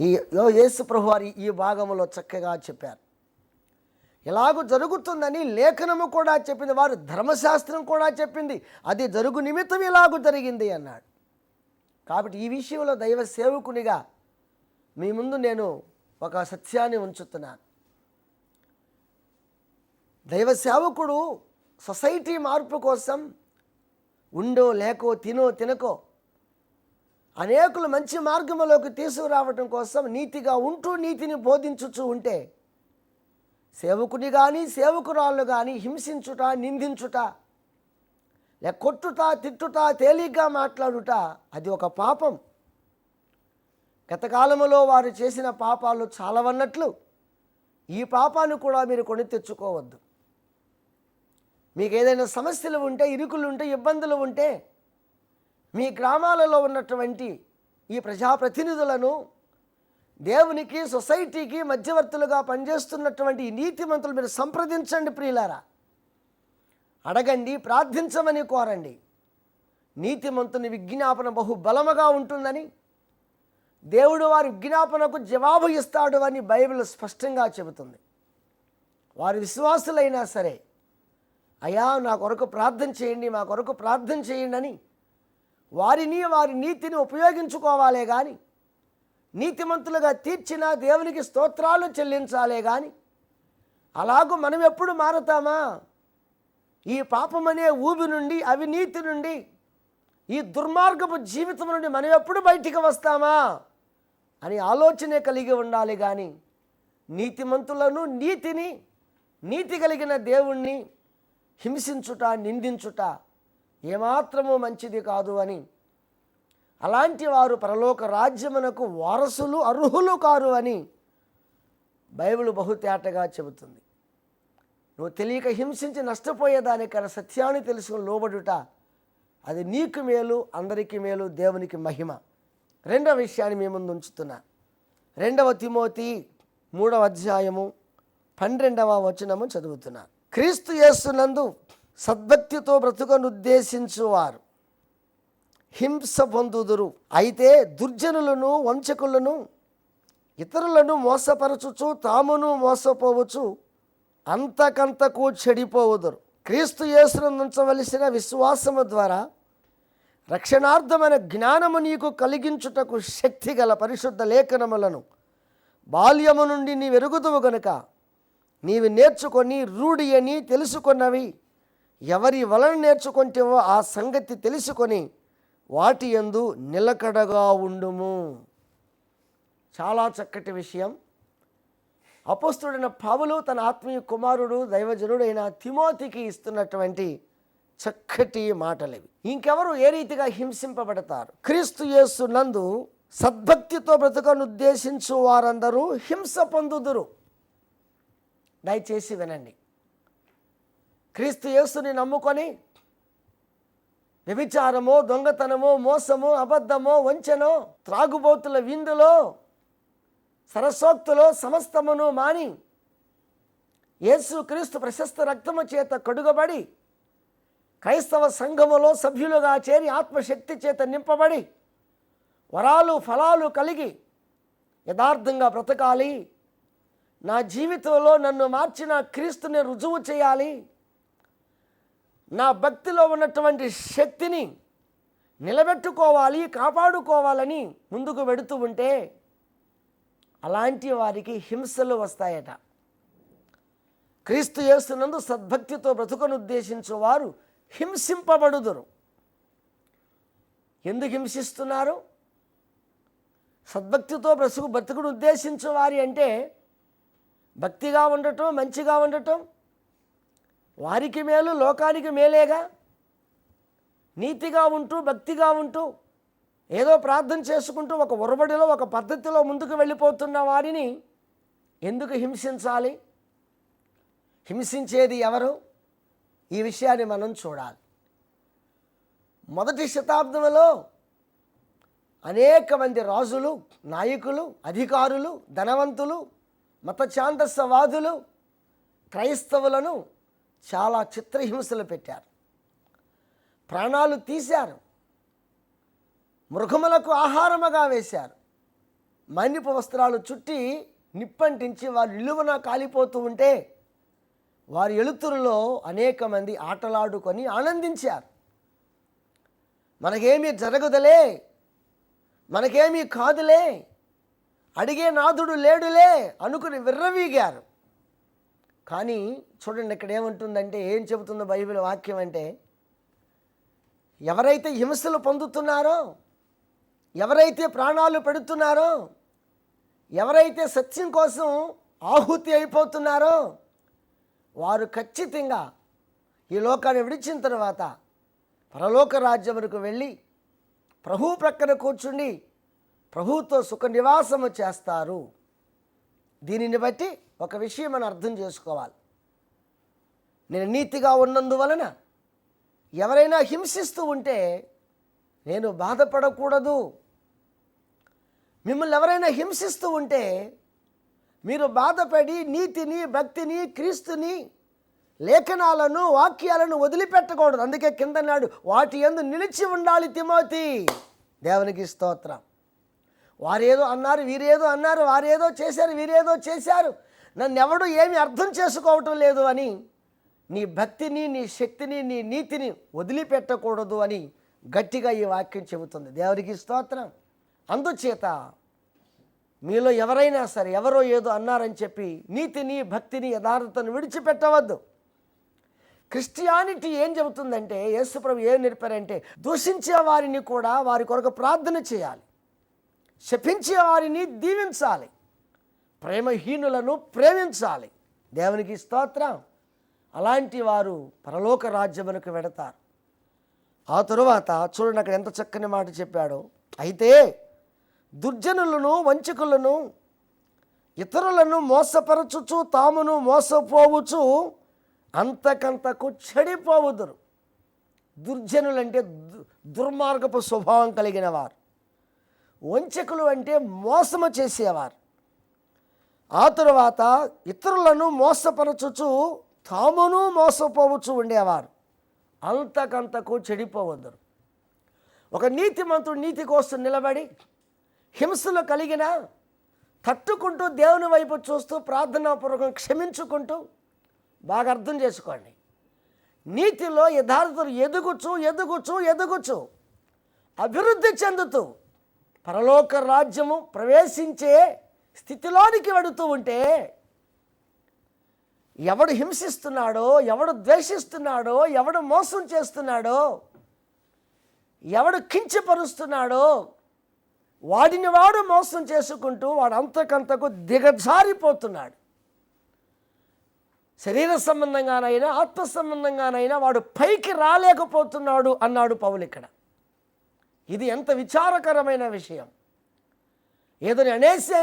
ఈ యేసు ప్రభువారి ఈ భాగంలో చక్కగా చెప్పారు. ఇలాగూ జరుగుతుందని లేఖనము కూడా చెప్పింది, వారు ధర్మశాస్త్రం కూడా చెప్పింది, అది జరుగు నిమిత్తం ఇలాగూ జరిగింది అన్నాడు. కాబట్టి ఈ విషయంలో దైవ సేవకునిగా మీ ముందు నేను ఒక సత్యాన్ని ఉంచుతున్నాను. దైవ సేవకుడు సొసైటీ మార్పు కోసం ఉండో లేకో తినో తినకో అనేకులు మంచి మార్గంలోకి తీసుకురావటం కోసం నీతిగా ఉంటూ నీతిని బోధించుచూ ఉంటే, సేవకుని కానీ సేవకురాళ్ళు కానీ హింసించుట, నిందించుట, లేక కొట్టుట, తిట్టుట, తేలిగ్గా మాట్లాడుట అది ఒక పాపం. గతకాలంలో వారు చేసిన పాపాలు చాలవన్నట్లు ఈ పాపాన్ని కూడా మీరు కొని తెచ్చుకోవద్దు. మీకు ఏదైనా సమస్యలు ఉంటే, ఇరుకులు ఉంటే, ఇబ్బందులు ఉంటే మీ గ్రామాలలో ఉన్నటువంటి ఈ ప్రజాప్రతినిధులను, దేవునికి సొసైటీకి మధ్యవర్తులుగా పనిచేస్తున్నటువంటి ఈ నీతిమంతులు మీరు సంప్రదించండి ప్రియులారా. అడగండి, ప్రార్థించమని కోరండి. నీతిమంతుని విజ్ఞాపన బహుబలముగా ఉంటుందని, దేవుడు వారి విజ్ఞాపనకు జవాబు ఇస్తాడు అని బైబిల్ స్పష్టంగా చెబుతుంది. వారి విశ్వాసులైనా సరే, అయ్యా నా కొరకు ప్రార్థన చేయండి, మా కొరకు ప్రార్థన చేయండి అని వారిని వారి నీతిని ఉపయోగించుకోవాలే కానీ, నీతిమంతులుగా తీర్చిన దేవునికి స్తోత్రాలు చెల్లించాలే కానీ, అలాగూ మనం ఎప్పుడు మారతామా? ఈ పాపమనే ఊబి నుండి, అవినీతి నుండి, ఈ దుర్మార్గపు జీవితం నుండి మనం ఎప్పుడు బయటికి వస్తామా అని ఆలోచనే కలిగి ఉండాలి. కానీ నీతిమంతులను, నీతిని, నీతి కలిగిన దేవుణ్ణి హింసించుట, నిందించుట ఏమాత్రము మంచిది కాదు అని, అలాంటి వారు పరలోక రాజ్యమునకు వారసులు, అర్హులు కారు అని బైబిల్ బహుతేటగా చెబుతుంది. నువ్వు తెలియక హింసించి నష్టపోయేదానికన్నా సత్యాన్ని తెలుసుకుని లోబడుట అది నీకు మేలు, అందరికీ మేలు, దేవునికి మహిమ. రెండవ విషయాన్ని మీ ముందు ఉంచుతున్నా. 2 తిమోతి 3వ అధ్యాయము 12వ వచనము చదువుతున్నా. క్రీస్తు యేసునందు సద్భక్తితో బ్రతుకనుద్దేశించువారు హింస పొందుదురు. అయితే దుర్జనులను, వంచకులను, ఇతరులను మోసపరచుచు తామును మోసపోవచ్చు, అంతకంతకు చెడిపోవుదురు. క్రీస్తు యేసునందు ఉంచవలసిన విశ్వాసము ద్వారా రక్షణార్థమైన జ్ఞానము నీకు కలిగించుటకు శక్తి గల పరిశుద్ధ లేఖనములను బాల్యము నుండి నీ వెరుగుదువు గనుక నీవి నేర్చుకొని రూఢి అని తెలుసుకున్నవి ఎవరి వలన నేర్చుకుంటేవో ఆ సంగతి తెలుసుకొని వాటి యందు నిలకడగా ఉండుము. చాలా చక్కటి విషయం. అపోస్తలుడైన పౌలు తన ఆత్మీయ కుమారుడు దైవజనుడైన తిమోతికి ఇస్తున్నటువంటి చక్కటి మాటలవి. ఇంకెవరు ఏ రీతిగా హింసింపబడతారు? క్రీస్తు యేసు నందు సద్భక్తితో బ్రతుకను ఉద్దేశించు వారందరూ హింస పొందుదురు. దయచేసి వినండి. క్రీస్తు యేసుని నమ్ముకొని వ్యభిచారమో, దొంగతనమో, మోసమో, అబద్ధమో, వంచనో, త్రాగుబోతుల విందులో, సరసోక్తులో సమస్తమును మాని యేసు క్రీస్తు ప్రశస్త రక్తము చేత కడుగబడి క్రైస్తవ సంఘములో సభ్యులుగా చేరి ఆత్మశక్తి చేత నింపబడి వరాలు ఫలాలు కలిగి యథార్థంగా బ్రతకాలి. నా జీవితంలో నన్ను మార్చిన క్రీస్తుని రుజువు చేయాలి, నా భక్తిలో ఉన్నటువంటి శక్తిని నిలబెట్టుకోవాలి, కాపాడుకోవాలని ముందుకు వెడుతూ ఉంటే అలాంటి వారికి హింసలు వస్తాయట. క్రీస్తు యేసునందు సద్భక్తితో బ్రతుకను ఉద్దేశించు వారు హింసింపబడుదురు. ఎందుకు హింసిస్తున్నారు? సద్భక్తితో బ్రతుకును ఉద్దేశించు వారి అంటే భక్తిగా ఉండటం, మంచిగా ఉండటం, వారికి మేలు, లోకానికి మేలేగా. నీతిగా ఉంటూ, భక్తిగా ఉంటూ, ఏదో ప్రార్థన చేసుకుంటూ ఒక ఒరబడిలో, ఒక పద్ధతిలో ముందుకు వెళ్ళిపోతున్న వారిని ఎందుకు హింసించాలి? హింసించేది ఎవరు? ఈ విషయాన్ని మనం చూడాలి. మొదటి శతాబ్దంలో అనేక మంది రాజులు, నాయకులు, అధికారులు, ధనవంతులు, మత ఛాందసవాదులు క్రైస్తవులను చాలా చిత్రహింసలు పెట్టారు, ప్రాణాలు తీశారు, మృగములకు ఆహారముగా వేశారు. మైనపు వస్త్రాలు చుట్టి నిప్పంటించి వారు నిలువున కాలిపోతూ ఉంటే వారి ఎలుతురులో అనేక మంది ఆటలాడుకొని ఆనందించారు. మనకేమీ జరగదులే, మనకేమీ కాదులే, అడిగే నాథుడు లేడులే అనుకుని విర్రవీగారు. కానీ చూడండి ఇక్కడ ఏముంటుందంటే, ఏం చెబుతుందో బైబిల్ వాక్యం అంటే, ఎవరైతే హింసలు పొందుతున్నారో, ఎవరైతే ప్రాణాలు పెడుతున్నారో, ఎవరైతే సత్యం కోసం ఆహుతి అయిపోతున్నారో వారు ఖచ్చితంగా ఈ లోకాన్ని విడిచిన తర్వాత పరలోక రాజ్యమునకు వెళ్ళి ప్రభు ప్రక్కన కూర్చుండి ప్రభువుతో సుఖ నివాసము చేస్తారు. దీనిని బట్టి ఒక విషయం మనం అర్థం చేసుకోవాలి. నేను నీతిగా ఉన్నందువలన ఎవరైనా హింసిస్తూ ఉంటే నేను బాధపడకూడదు. మిమ్మల్ని ఎవరైనా హింసిస్తూ ఉంటే మీరు బాధపడి నీతిని, భక్తిని, క్రీస్తుని, లేఖనాలను, వాక్యాలను వదిలిపెట్టకూడదు. అందుకే కిందన్నాడు, వాటి యందు నిలిచి ఉండాలి తిమోతి. దేవునికి స్తోత్రం. వారేదో అన్నారు, వీరేదో అన్నారు, వారేదో చేశారు, వీరేదో చేశారు, నన్ను ఎవడు ఏమి అర్థం చేసుకోవటం లేదు అని నీ భక్తిని, నీ శక్తిని, నీ నీతిని వదిలిపెట్టకూడదు అని గట్టిగా ఈ వాక్యం చెబుతుంది. దేవునికి స్తోత్రం. అందుచేత మీలో ఎవరైనా సరే ఎవరో ఏదో అన్నారని చెప్పి నీతిని, భక్తిని, యథార్థతను విడిచిపెట్టవద్దు. క్రిస్టియానిటీ ఏం చెబుతుందంటే, యేసుప్రభు ఏం నేర్పారంటే, దూషించే వారిని కూడా వారి కొరకు ప్రార్థన చేయాలి, శపించే వారిని దీవించాలి, ప్రేమహీనులను ప్రేమించాలి. దేవునికి స్తోత్రం. అలాంటి వారు పరలోక రాజ్యమునకు వెడతారు. ఆ తరువాత చూడండి అక్కడ ఎంత చక్కని మాట చెప్పాడో, అయితే దుర్జనులను, వంచకులను, ఇతరులను మోసపరచుచు తామును మోసపోవచ్చు అంతకంతకు చెడిపోవుదురు. దుర్జనులు అంటే దుర్మార్గపు స్వభావం కలిగిన వారు, వంచకులు అంటే మోసము చేసేవారు, ఆ తరువాత ఇతరులను మోసపరచుచు తామును మోసపోవచ్చు ఉండేవారు అంతకంతకు చెడిపోవద్దురు. ఒక నీతిమంతుడు నీతి కోసం నిలబడి హింసలు కలిగిన తట్టుకుంటూ దేవుని వైపు చూస్తూ ప్రార్థనాపూర్వకం క్షమించుకుంటూ, బాగా అర్థం చేసుకోండి, నీతిలో యథార్థతలు ఎదుగుచు ఎదుగుచు ఎదుగుచు అభివృద్ధి చెందుతూ పరలోక రాజ్యము ప్రవేశించే స్థితిలోనికి వెడుతూ ఉంటే, ఎవడు హింసిస్తున్నాడో, ఎవడు ద్వేషిస్తున్నాడో, ఎవడు మోసం చేస్తున్నాడో, ఎవడు కించపరుస్తున్నాడో వాడిని వాడు మోసం చేసుకుంటూ వాడు అంతకంతకు దిగజారిపోతున్నాడు. శరీర సంబంధంగానైనా ఆత్మ సంబంధంగానైనా వాడు పైకి రాలేకపోతున్నాడు అన్నాడు పౌలు ఇక్కడ. ఇది ఎంత విచారకరమైన విషయం. ఏదో అనేసే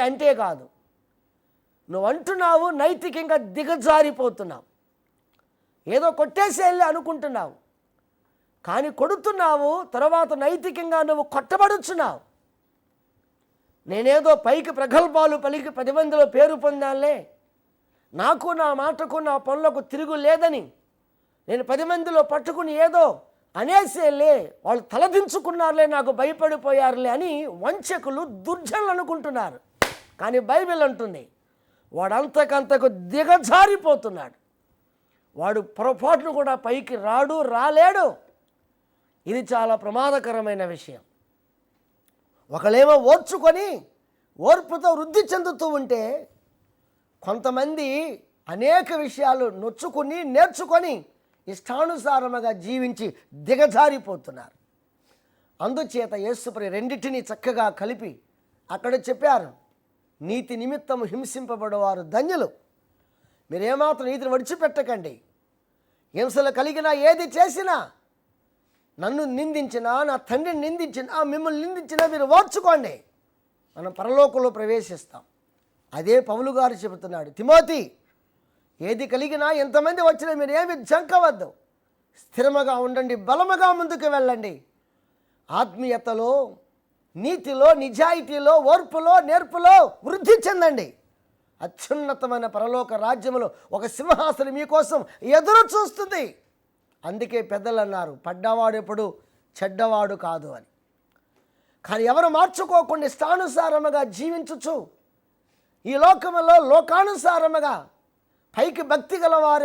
అంటే కాదు, నువ్వు అంటున్నావు నైతికంగా దిగజారిపోతున్నావు, ఏదో కొట్టేసేయాలి అనుకుంటున్నావు, కానీ కొడుతున్నావు, తర్వాత నైతికంగా నువ్వు కొట్టబడుచున్నావు. నేనేదో పైకి ప్రగల్భాలు పలికి 10 మందిలో పేరు పొందాలే, నాకు నా మాటకు నా పనులకు తిరుగు లేదని నేను 10 మందిలో పట్టుకుని ఏదో అనేసేలే, వాళ్ళు తలదించుకున్నారులే, నాకు భయపడిపోయారులే అని వంచకులు, దుర్జనులు అనుకుంటున్నారు. కానీ బైబిల్ అంటుంది వాడు అంతకంతకు దిగజారిపోతున్నాడు, వాడు పొరపాటును కూడా పైకి రాలేడు. ఇది చాలా ప్రమాదకరమైన విషయం. ఒకళ్ళేమో ఓర్చుకొని ఓర్పుతో వృద్ధి చెందుతూ ఉంటే, కొంతమంది అనేక విషయాలు నొచ్చుకుని నేర్చుకొని ఇష్టానుసారముగా జీవించి దిగజారిపోతున్నారు. అందుచేత యేసుప్రభు రెండింటినీ చక్కగా కలిపి అక్కడ చెప్పారు, నీతి నిమిత్తము హింసింపబడేవారు ధన్యులు. మీరేమాత్రం నీతిని విడిచిపెట్టకండి. హింసలు కలిగినా, ఏది చేసినా, నన్ను నిందించినా, నా తండ్రిని నిందించినా, మిమ్మల్ని నిందించినా మీరు ఓర్చుకోండి, మనం పరలోకంలో ప్రవేశిస్తాం. అదే పౌలు గారు చెబుతున్నాడు, తిమోతి ఏది కలిగినా, ఎంతమంది వచ్చినా మీరు ఏమి జంకవద్దు, స్థిరముగా ఉండండి, బలముగా ముందుకు వెళ్ళండి, ఆత్మీయతలో, నీతిలో, నిజాయితీలో, ఓర్పులో, నేర్పులో వృద్ధి చెందండి. అత్యున్నతమైన పరలోక రాజ్యములో ఒక సింహాసనం మీకోసం ఎదురు చూస్తుంది. అందుకే పెద్దలు అన్నారు, పడ్డవాడు ఎప్పుడు చెడ్డవాడు కాదు అని. కానీ ఎవరు మార్చుకోకుండా ఇష్టానుసారముగా జీవించుచు ఈ లోకములో లోకానుసారముగా పైకి భక్తి గల వారు